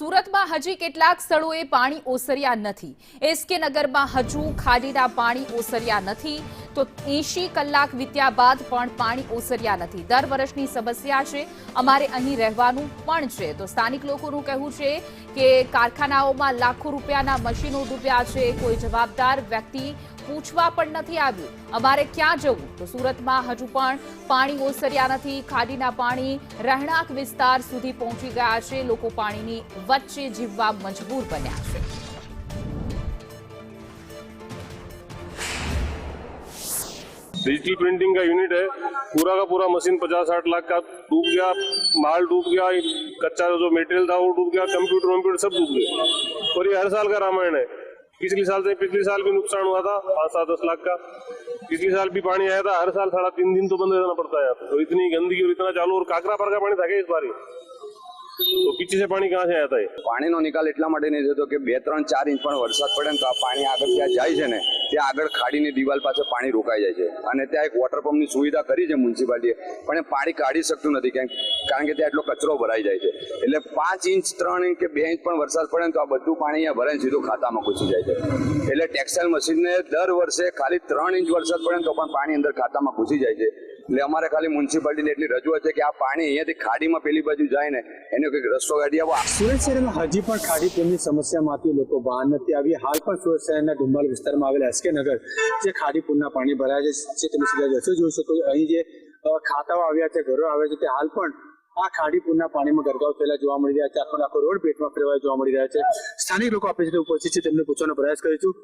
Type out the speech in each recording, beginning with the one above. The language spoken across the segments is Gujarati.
સુરતમાં હજી કેટલાક સ્થળોએ પાણી ઓસર્યા નથી। એસકે નગરમાં હજુ ખાડીના પાણી ઓસર્યા નથી તો 80 કલાક વીત્યા બાદ પણ પાણી ઓસર્યા નથી। દર વર્ષની સમસ્યા છે, અમારે અહીં રહેવાનું પણ છે। તો સ્થાનિક લોકોનું કહેવું છે કે કારખાનાઓમાં લાખો રૂપિયાના મશીનો ડૂબ્યા છે, કોઈ જવાબદાર વ્યક્તિ પૂછવા પણ નથી આવ્યું। અમારે ક્યાં જવું? તો સુરતમાં હજુ પણ પાણી ઓસર્યા નથી। ખાડીના પાણી રહેણાંક વિસ્તાર સુધી પહોંચી ગયા છે। લોકો પાણીની વચ્ચે જીવવા મજબૂર બન્યા છે। डिजिटल प्रिंटिंग का यूनिट है, पूरा का पूरा मशीन 50-60 लाख का डूब गया, माल डूब गया, कच्चा जो मटेरियल था वो डूब गया, कंप्यूटर सब डूब गए। और ये हर साल का रामायण है। पिछले साल भी नुकसान हुआ था 5-10 लाख का। पिछले साल भी पानी आया था, हर साल 3.5 दिन तो बंद रहना पड़ता है। तो इतनी गंदगी और इतना चालू, और काकरा पर का पानी था क्या इस बार? तो पीछे से पानी कहाँ से आता है? પાણીનો નિકાલ એટલા માટે નહીં થતો કે 2-3-4 ઇંચ પણ વરસાદ પડે ને તો આ પાણી આગળ ત્યાં જાય છે ને, ત્યાં આગળ ખાડીની દિવાલ પાસે પાણી રોકાઈ જાય છે। અને ત્યાં એક વોટર પંપની સુવિધા કરી છે મ્યુનિસિપાલિટીએ, પણ એ પાણી કાઢી શકતું નથી કારણ કે ત્યાં એટલો કચરો ભરાઈ જાય છે। એટલે 5 ઇંચ 3 ઇંચ કે 2 ઇંચ પણ વરસાદ પડે ને તો આ બધું પાણી અહીંયા ભરાઈને સીધું ખાતામાં ઘૂસી જાય છે। એટલે ટેક્સટાઇલ મશીનને દર વર્ષે ખાલી 3 ઇંચ વરસાદ પડે ને તો પણ પાણી અંદર ખાતામાં ઘૂસી જાય છે। એટલે અમારે ખાલી મ્યુનિસિપાલિટીને એટલી રજૂઆત છે કે આ પાણી અહીંયાથી ખાડીમાં પેલી બાજુ જાય ને એનો કંઈક રસ્તો કાઢી આપો। સુરત શહેરમાં હજી પણ ખાડી પ્રેમની સમસ્યામાંથી લોકો બહાર નથી આવી। હાલ પણ સુરત શહેરના ડુમ્મલ વિસ્તારમાં આવેલા એસકે નગર જે ખાડી પૂરના પાણી ભરાય છે, તમે સીધા જશો જોઈ શકો છો। અહીં જે ખાતાઓ આવ્યા છે, ઘરો આવ્યા છે, તે હાલ પણ આ ખાડી પૂરના પાણીમાં ગરકાવ થયેલા જોવા મળી રહ્યા છે। આખો રોડ પેટમાં ફેરવાય જોવા મળી રહ્યા છે। સ્થાનિક લોકો આપણી સાથે ઉપસ્થિત છે, તેમને પૂછવાનો પ્રયાસ કરીશું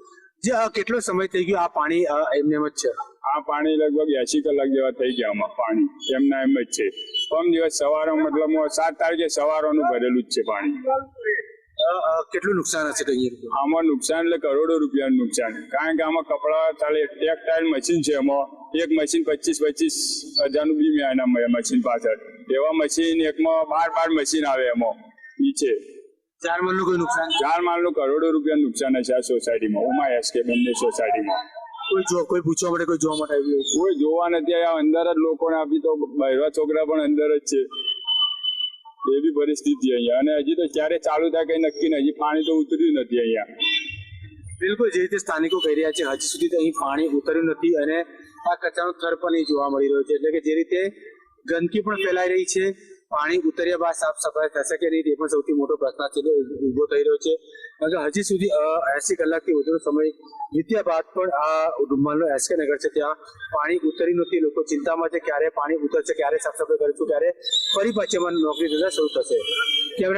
જે કેટલો સમય થઈ ગયો આ પાણી એમને એમ જ છે? આ પાણી લગભગ 80 કલાક જેવા થઈ ગયા। આમાં પાણી એમના એમ જ છે। પરમ દિવસ સવારે મતલબ 7 તારીખે સવારનું ભરેલું જ છે પાણી। કેટલું નુકસાન હશે અહીંયા? આમાં નુકસાન એટલે કરોડો રૂપિયાનું નુકસાન, કારણ કે આમાં કપડા ચાલે ટેક્સટાઇલ મશીન છે, એમાં એક મશીન 25-25 હજારનું બી મેં એના મશીન પાછળ એવા મશીન એકમાં 12 મશીન આવે એમાં નીચે। 4 માળનું કોઈ નુકસાન? 4 માળનું કરોડો રૂપિયાનું નુકસાન હશે આ સોસાયટીમાં, ઉમા એસકે બંને સોસાયટીમાં। કોઈ પૂછવા માટે કોઈ જોવા માટે આવ્યું? કોઈ જોવા નથી આવ્યા। અંદર જ લોકોને આપી તો બહેરા છોકરા પણ અંદર જ છે, એવી પરિસ્થિતિ અહીંયા। અને હજી તો ક્યારે ચાલુ થાય કઈ નક્કી નહીં, હજી પાણી તો ઉતર્યું નથી અહીંયા। બિલકુલ જે રીતે સ્થાનિકો કહી રહ્યા છે, હજી સુધી તો અહીં પાણી ઉતર્યું નથી અને આ કચરાનો થર પણ અહીં જોવા મળી રહ્યો છે। એટલે કે જે રીતે ગંદકી પણ ફેલાઈ રહી છે, પાણી ઉતર્યા બાદ સાફ સફાઈ થશે કે નહીં તે પણ સૌથી મોટો પ્રશ્ન ઉભો થઈ રહ્યો છે। કારણ કે હજી સુધી 80 કલાકથી વધુનો સમય વીત્યા બાદ પણ આ ડુમ્મલનો એસકે નગર છે ત્યાં પાણી ઉતર્યું નથી। લોકો ચિંતામાં છે, ક્યારે પાણી ઉતરશે, ક્યારે સાફ સફાઈ કરીશું, ક્યારે ફરી પાછી નોકરી ધંધા શરૂ થશે।